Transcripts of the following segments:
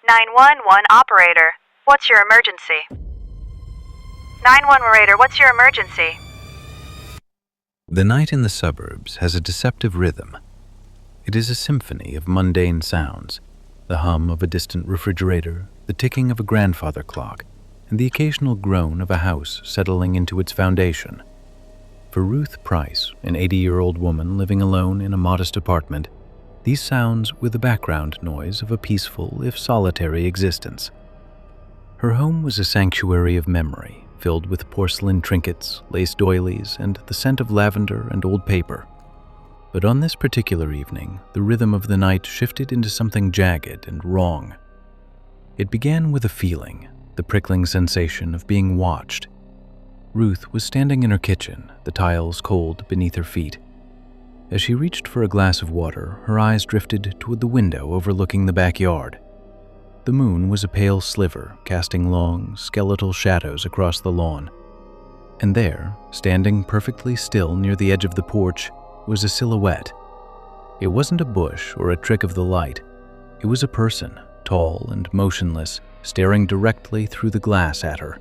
911 operator, what's your emergency? 911 operator, what's your emergency? The night in the suburbs has a deceptive rhythm. It is a symphony of mundane sounds, the hum of a distant refrigerator, the ticking of a grandfather clock, and the occasional groan of a house settling into its foundation. For Ruth Price, an 80-year-old woman living alone in a modest apartment, these sounds were the background noise of a peaceful, if solitary, existence. Her home was a sanctuary of memory, filled with porcelain trinkets, lace doilies, and the scent of lavender and old paper. But on this particular evening, the rhythm of the night shifted into something jagged and wrong. It began with a feeling, the prickling sensation of being watched. Ruth was standing in her kitchen, the tiles cold beneath her feet. As she reached for a glass of water, her eyes drifted toward the window overlooking the backyard. The moon was a pale sliver, casting long, skeletal shadows across the lawn. And there, standing perfectly still near the edge of the porch, was a silhouette. It wasn't a bush or a trick of the light. It was a person, tall and motionless, staring directly through the glass at her.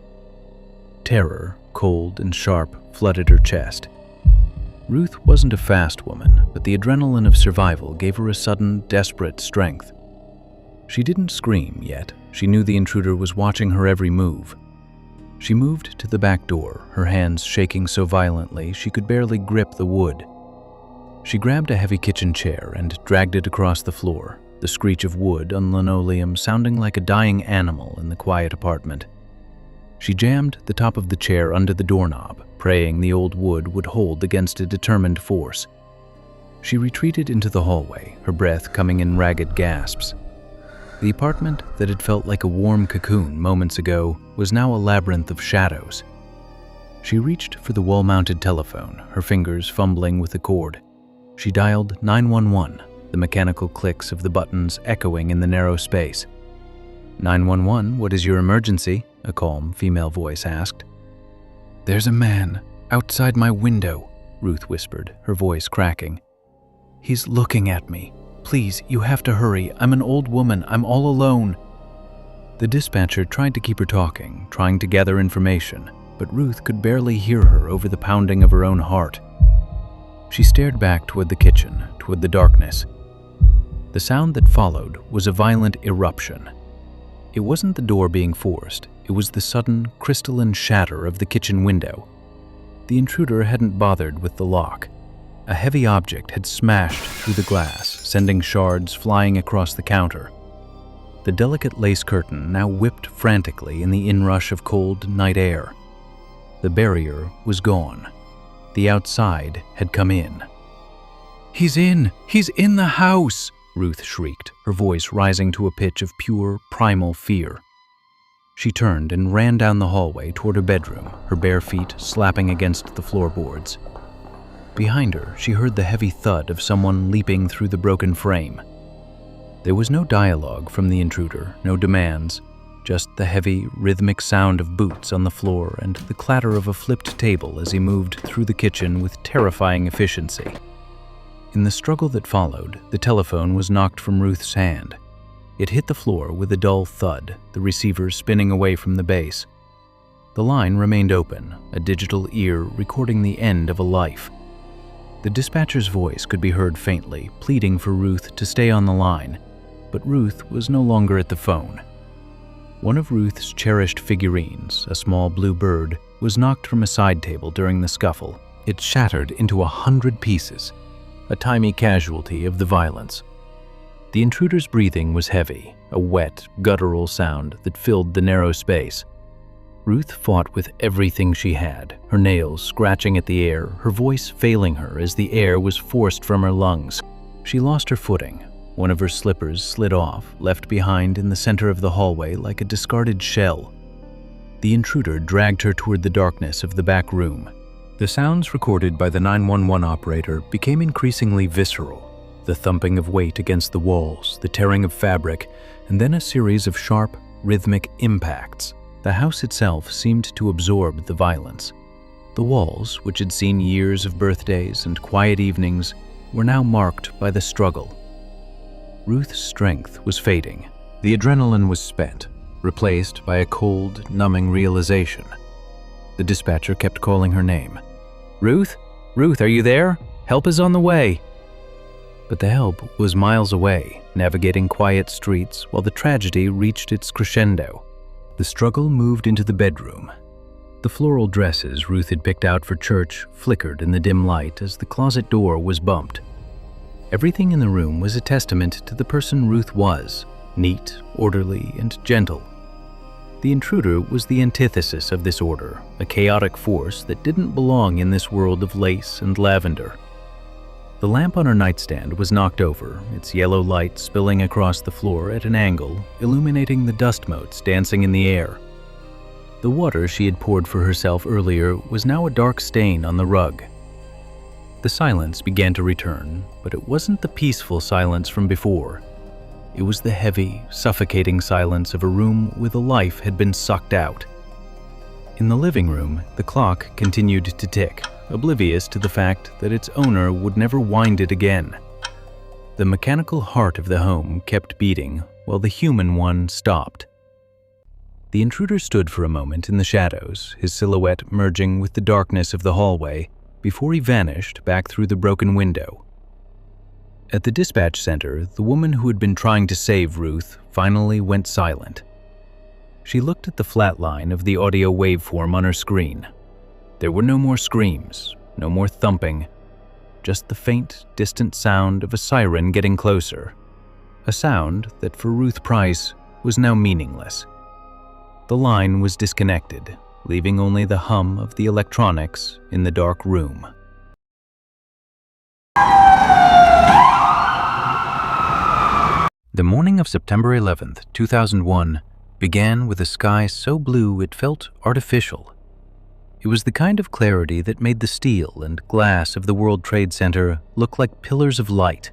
Terror, cold and sharp, flooded her chest. Ruth wasn't a fast woman, but the adrenaline of survival gave her a sudden, desperate strength. She didn't scream yet. She knew the intruder was watching her every move. She moved to the back door, her hands shaking so violently she could barely grip the wood. She grabbed a heavy kitchen chair and dragged it across the floor, the screech of wood on linoleum sounding like a dying animal in the quiet apartment. She jammed the top of the chair under the doorknob, praying the old wood would hold against a determined force. She retreated into the hallway, her breath coming in ragged gasps. The apartment that had felt like a warm cocoon moments ago was now a labyrinth of shadows. She reached for the wall-mounted telephone, her fingers fumbling with the cord. She dialed 911, the mechanical clicks of the buttons echoing in the narrow space. 911, what is your emergency? A calm female voice asked. There's a man outside my window, Ruth whispered, her voice cracking. He's looking at me. Please, you have to hurry. I'm an old woman. I'm all alone. The dispatcher tried to keep her talking, trying to gather information, but Ruth could barely hear her over the pounding of her own heart. She stared back toward the kitchen, toward the darkness. The sound that followed was a violent eruption. It wasn't the door being forced. It was the sudden, crystalline shatter of the kitchen window. The intruder hadn't bothered with the lock. A heavy object had smashed through the glass, sending shards flying across the counter. The delicate lace curtain now whipped frantically in the inrush of cold night air. The barrier was gone. The outside had come in. He's in! He's in the house! Ruth shrieked, her voice rising to a pitch of pure, primal fear. She turned and ran down the hallway toward her bedroom, her bare feet slapping against the floorboards. Behind her, she heard the heavy thud of someone leaping through the broken frame. There was no dialogue from the intruder, no demands, just the heavy, rhythmic sound of boots on the floor and the clatter of a flipped table as he moved through the kitchen with terrifying efficiency. In the struggle that followed, the telephone was knocked from Ruth's hand. It hit the floor with a dull thud, the receiver spinning away from the base. The line remained open, a digital ear recording the end of a life. The dispatcher's voice could be heard faintly, pleading for Ruth to stay on the line, but Ruth was no longer at the phone. One of Ruth's cherished figurines, a small blue bird, was knocked from a side table during the scuffle. It shattered into 100 pieces, a tiny casualty of the violence. The intruder's breathing was heavy, a wet, guttural sound that filled the narrow space. Ruth fought with everything she had, her nails scratching at the air, her voice failing her as the air was forced from her lungs. She lost her footing. One of her slippers slid off, left behind in the center of the hallway like a discarded shell. The intruder dragged her toward the darkness of the back room. The sounds recorded by the 911 operator became increasingly visceral. The thumping of weight against the walls, the tearing of fabric, and then a series of sharp, rhythmic impacts. The house itself seemed to absorb the violence. The walls, which had seen years of birthdays and quiet evenings, were now marked by the struggle. Ruth's strength was fading. The adrenaline was spent, replaced by a cold, numbing realization. The dispatcher kept calling her name. "Ruth? Ruth, are you there? Help is on the way." But the help was miles away, navigating quiet streets while the tragedy reached its crescendo. The struggle moved into the bedroom. The floral dresses Ruth had picked out for church flickered in the dim light as the closet door was bumped. Everything in the room was a testament to the person Ruth was, neat, orderly, and gentle. The intruder was the antithesis of this order, a chaotic force that didn't belong in this world of lace and lavender. The lamp on her nightstand was knocked over, its yellow light spilling across the floor at an angle, illuminating the dust motes dancing in the air. The water she had poured for herself earlier was now a dark stain on the rug. The silence began to return, but it wasn't the peaceful silence from before. It was the heavy, suffocating silence of a room where the life had been sucked out. In the living room, the clock continued to tick, oblivious to the fact that its owner would never wind it again. The mechanical heart of the home kept beating, while the human one stopped. The intruder stood for a moment in the shadows, his silhouette merging with the darkness of the hallway, before he vanished back through the broken window. At the dispatch center, the woman who had been trying to save Ruth finally went silent. She looked at the flat line of the audio waveform on her screen. There were no more screams, no more thumping, just the faint, distant sound of a siren getting closer. A sound that for Ruth Price was now meaningless. The line was disconnected, leaving only the hum of the electronics in the dark room. The morning of September 11th, 2001, began with a sky so blue it felt artificial. It was the kind of clarity that made the steel and glass of the World Trade Center look like pillars of light.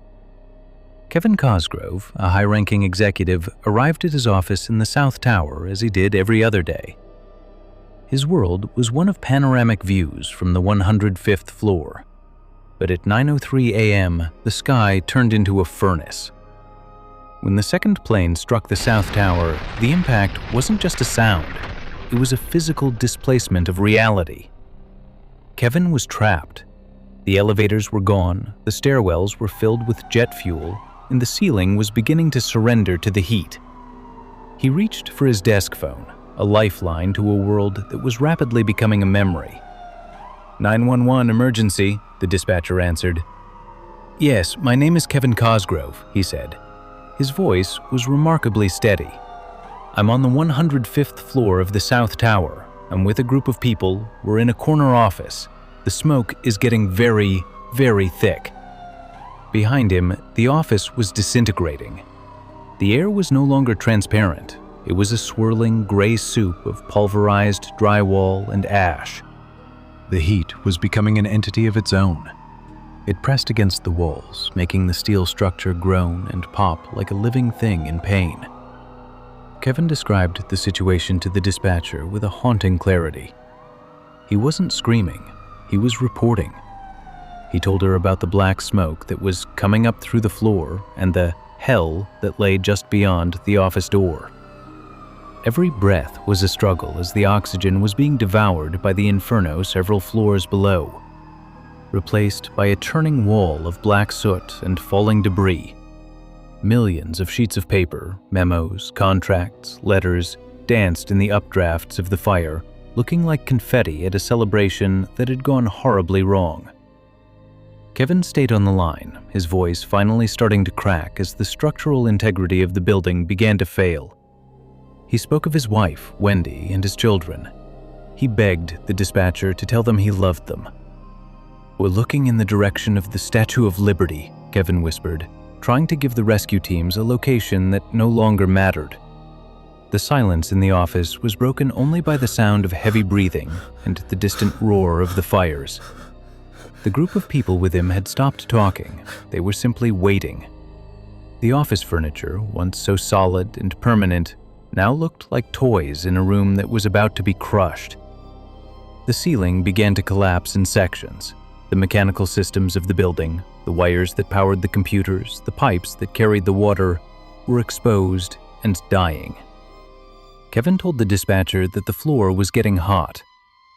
Kevin Cosgrove, a high-ranking executive, arrived at his office in the South Tower as he did every other day. His world was one of panoramic views from the 105th floor. But at 9:03 a.m., the sky turned into a furnace. When the second plane struck the South Tower, the impact wasn't just a sound. It was a physical displacement of reality. Kevin was trapped. The elevators were gone, the stairwells were filled with jet fuel, and the ceiling was beginning to surrender to the heat. He reached for his desk phone, a lifeline to a world that was rapidly becoming a memory. 911 emergency, the dispatcher answered. "Yes, my name is Kevin Cosgrove," he said. His voice was remarkably steady. "I'm on the 105th floor of the South Tower. I'm with a group of people. We're in a corner office. The smoke is getting very, very thick." Behind him, the office was disintegrating. The air was no longer transparent. It was a swirling gray soup of pulverized drywall and ash. The heat was becoming an entity of its own. It pressed against the walls, making the steel structure groan and pop like a living thing in pain. Kevin described the situation to the dispatcher with a haunting clarity. He wasn't screaming, he was reporting. He told her about the black smoke that was coming up through the floor and the hell that lay just beyond the office door. Every breath was a struggle as the oxygen was being devoured by the inferno several floors below, replaced by a churning wall of black soot and falling debris. Millions of sheets of paper, memos, contracts, letters danced in the updrafts of the fire, looking like confetti at a celebration that had gone horribly wrong. Kevin stayed on the line, his voice finally starting to crack as the structural integrity of the building began to fail. He spoke of his wife, Wendy, and his children. He begged the dispatcher to tell them he loved them. "We're looking in the direction of the Statue of Liberty," Kevin whispered, trying to give the rescue teams a location that no longer mattered. The silence in the office was broken only by the sound of heavy breathing and the distant roar of the fires. The group of people with him had stopped talking. They were simply waiting. The office furniture, once so solid and permanent, now looked like toys in a room that was about to be crushed. The ceiling began to collapse in sections. The mechanical systems of the building, the wires that powered the computers, the pipes that carried the water, were exposed and dying. Kevin told the dispatcher that the floor was getting hot.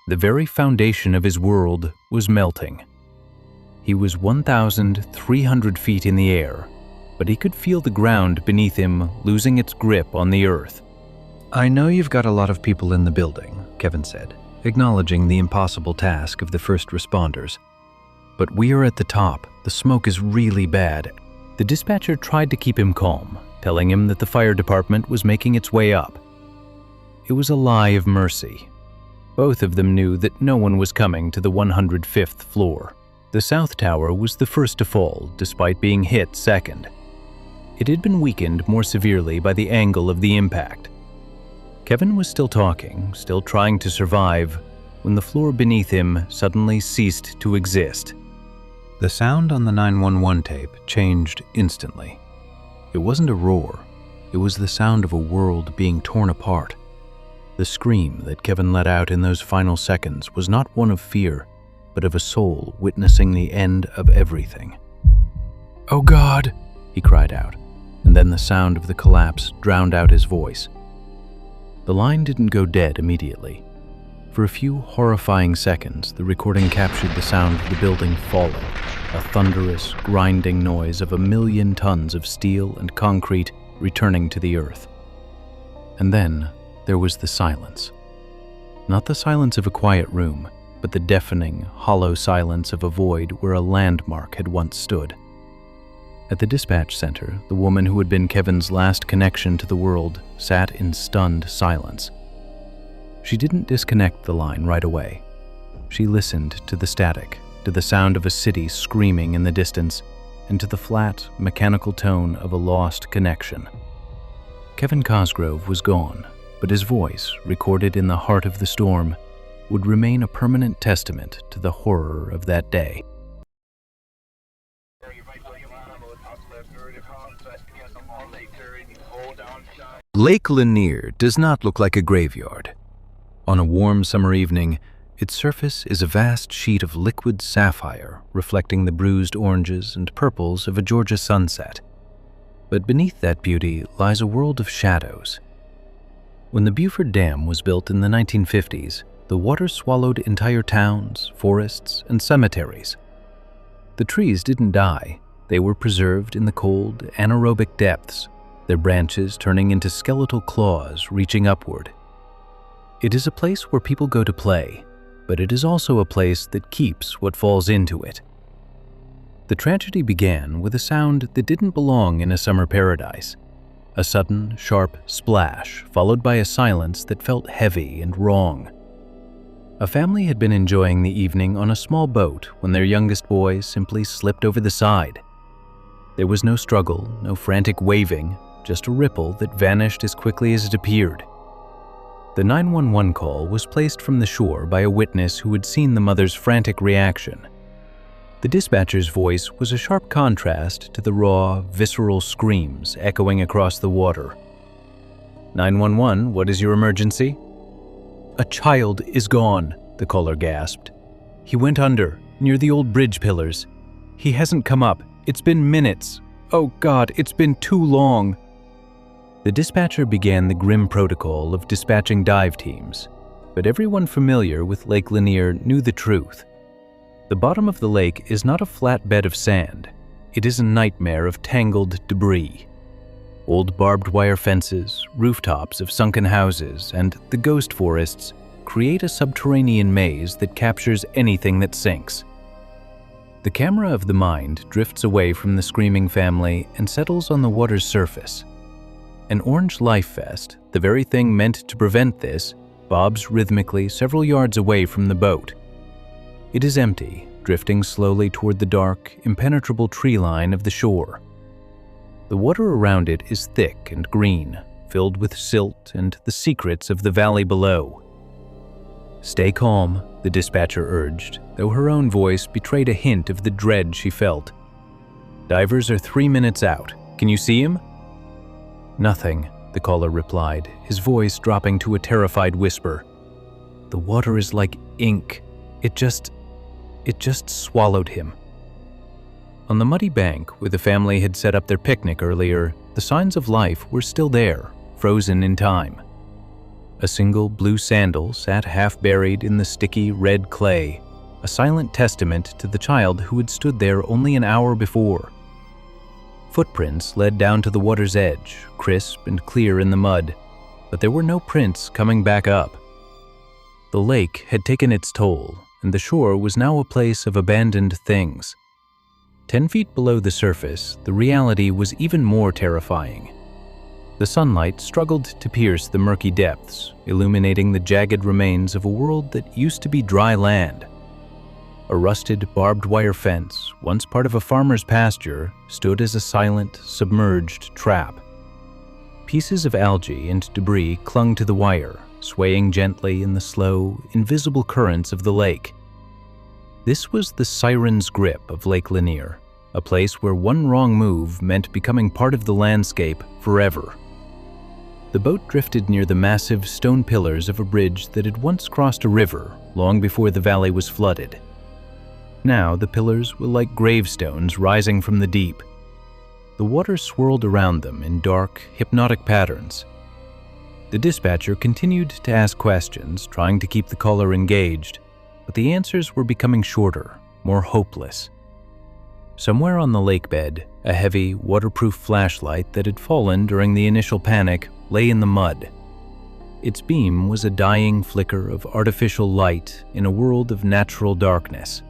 The very foundation of his world was melting. He was 1,300 feet in the air, but he could feel the ground beneath him losing its grip on the earth. "I know you've got a lot of people in the building," Kevin said, acknowledging the impossible task of the first responders. "But we are at the top. The smoke is really bad." The dispatcher tried to keep him calm, telling him that the fire department was making its way up. It was a lie of mercy. Both of them knew that no one was coming to the 105th floor. The south tower was the first to fall, despite being hit second. It had been weakened more severely by the angle of the impact. Kevin was still talking, still trying to survive, when the floor beneath him suddenly ceased to exist. The sound on the 911 tape changed instantly. It wasn't a roar. It was the sound of a world being torn apart. The scream that Kevin let out in those final seconds was not one of fear, but of a soul witnessing the end of everything. "Oh God!" he cried out, and then the sound of the collapse drowned out his voice. The line didn't go dead immediately. For a few horrifying seconds, the recording captured the sound of the building falling, a thunderous, grinding noise of 1,000,000 tons of steel and concrete returning to the earth. And then there was the silence. Not the silence of a quiet room, but the deafening, hollow silence of a void where a landmark had once stood. At the dispatch center, the woman who had been Kevin's last connection to the world sat in stunned silence. She didn't disconnect the line right away. She listened to the static, to the sound of a city screaming in the distance, and to the flat, mechanical tone of a lost connection. Kevin Cosgrove was gone, but his voice, recorded in the heart of the storm, would remain a permanent testament to the horror of that day. Lake Lanier does not look like a graveyard. On a warm summer evening, its surface is a vast sheet of liquid sapphire reflecting the bruised oranges and purples of a Georgia sunset. But beneath that beauty lies a world of shadows. When the Buford Dam was built in the 1950s, the water swallowed entire towns, forests, and cemeteries. The trees didn't die. They were preserved in the cold, anaerobic depths, their branches turning into skeletal claws reaching upward. It is a place where people go to play, but it is also a place that keeps what falls into it. The tragedy began with a sound that didn't belong in a summer paradise. A sudden, sharp splash, followed by a silence that felt heavy and wrong. A family had been enjoying the evening on a small boat when their youngest boy simply slipped over the side. There was no struggle, no frantic waving, just a ripple that vanished as quickly as it appeared. The 911 call was placed from the shore by a witness who had seen the mother's frantic reaction. The dispatcher's voice was a sharp contrast to the raw, visceral screams echoing across the water. 911, what is your emergency? A child is gone, the caller gasped. He went under, near the old bridge pillars. He hasn't come up. It's been minutes. Oh God, it's been too long. The dispatcher began the grim protocol of dispatching dive teams, but everyone familiar with Lake Lanier knew the truth. The bottom of the lake is not a flat bed of sand. It is a nightmare of tangled debris. Old barbed wire fences, rooftops of sunken houses, and the ghost forests create a subterranean maze that captures anything that sinks. The camera of the mind drifts away from the screaming family and settles on the water's surface. An orange life vest, the very thing meant to prevent this, bobs rhythmically several yards away from the boat. It is empty, drifting slowly toward the dark, impenetrable tree line of the shore. The water around it is thick and green, filled with silt and the secrets of the valley below. Stay calm, the dispatcher urged, though her own voice betrayed a hint of the dread she felt. Divers are 3 minutes out. Can you see him? Nothing, the caller replied, his voice dropping to a terrified whisper. The water is like ink. It just swallowed him. On the muddy bank where the family had set up their picnic earlier, the signs of life were still there, frozen in time. A single blue sandal sat half-buried in the sticky red clay, a silent testament to the child who had stood there only an hour before. Footprints led down to the water's edge, crisp and clear in the mud, but there were no prints coming back up. The lake had taken its toll, and the shore was now a place of abandoned things. 10 feet below the surface, the reality was even more terrifying. The sunlight struggled to pierce the murky depths, illuminating the jagged remains of a world that used to be dry land. A rusted barbed wire fence, once part of a farmer's pasture, stood as a silent, submerged trap. Pieces of algae and debris clung to the wire, swaying gently in the slow, invisible currents of the lake. This was the siren's grip of Lake Lanier, a place where one wrong move meant becoming part of the landscape forever. The boat drifted near the massive stone pillars of a bridge that had once crossed a river long before the valley was flooded. Now the pillars were like gravestones rising from the deep. The water swirled around them in dark, hypnotic patterns. The dispatcher continued to ask questions, trying to keep the caller engaged, but the answers were becoming shorter, more hopeless. Somewhere on the lake bed, a heavy, waterproof flashlight that had fallen during the initial panic lay in the mud. Its beam was a dying flicker of artificial light in a world of natural darkness.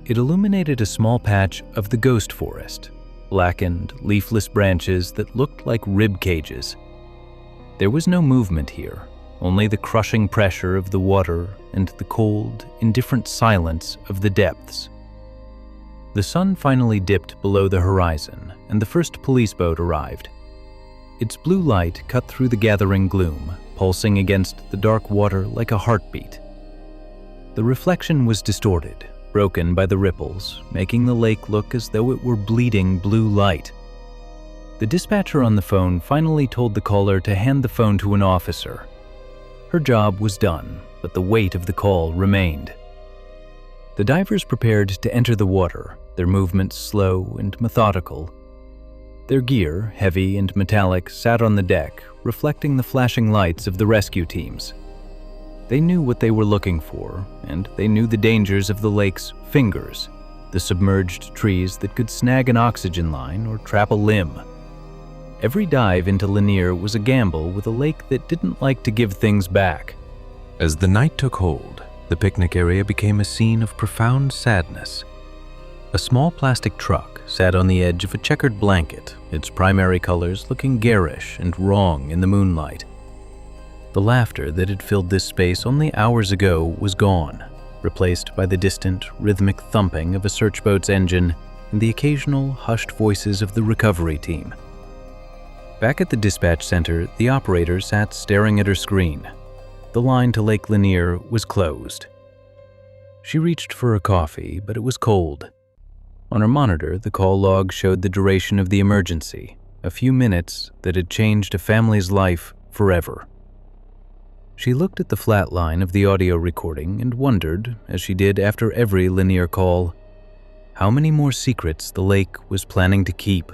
It illuminated a small patch of the ghost forest, blackened, leafless branches that looked like rib cages. There was no movement here, only the crushing pressure of the water and the cold, indifferent silence of the depths. The sun finally dipped below the horizon, and the first police boat arrived. Its blue light cut through the gathering gloom, pulsing against the dark water like a heartbeat. The reflection was distorted, broken by the ripples, making the lake look as though it were bleeding blue light. The dispatcher on the phone finally told the caller to hand the phone to an officer. Her job was done, but the weight of the call remained. The divers prepared to enter the water, their movements slow and methodical. Their gear, heavy and metallic, sat on the deck, reflecting the flashing lights of the rescue teams. They knew what they were looking for, and they knew the dangers of the lake's fingers, the submerged trees that could snag an oxygen line or trap a limb. Every dive into Lanier was a gamble with a lake that didn't like to give things back. As the night took hold, the picnic area became a scene of profound sadness. A small plastic truck sat on the edge of a checkered blanket, its primary colors looking garish and wrong in the moonlight. The laughter that had filled this space only hours ago was gone, replaced by the distant, rhythmic thumping of a search boat's engine and the occasional hushed voices of the recovery team. Back at the dispatch center, the operator sat staring at her screen. The line to Lake Lanier was closed. She reached for a coffee, but it was cold. On her monitor, the call log showed the duration of the emergency, a few minutes that had changed a family's life forever. She looked at the flat line of the audio recording and wondered, as she did after every Lanier call, how many more secrets the lake was planning to keep.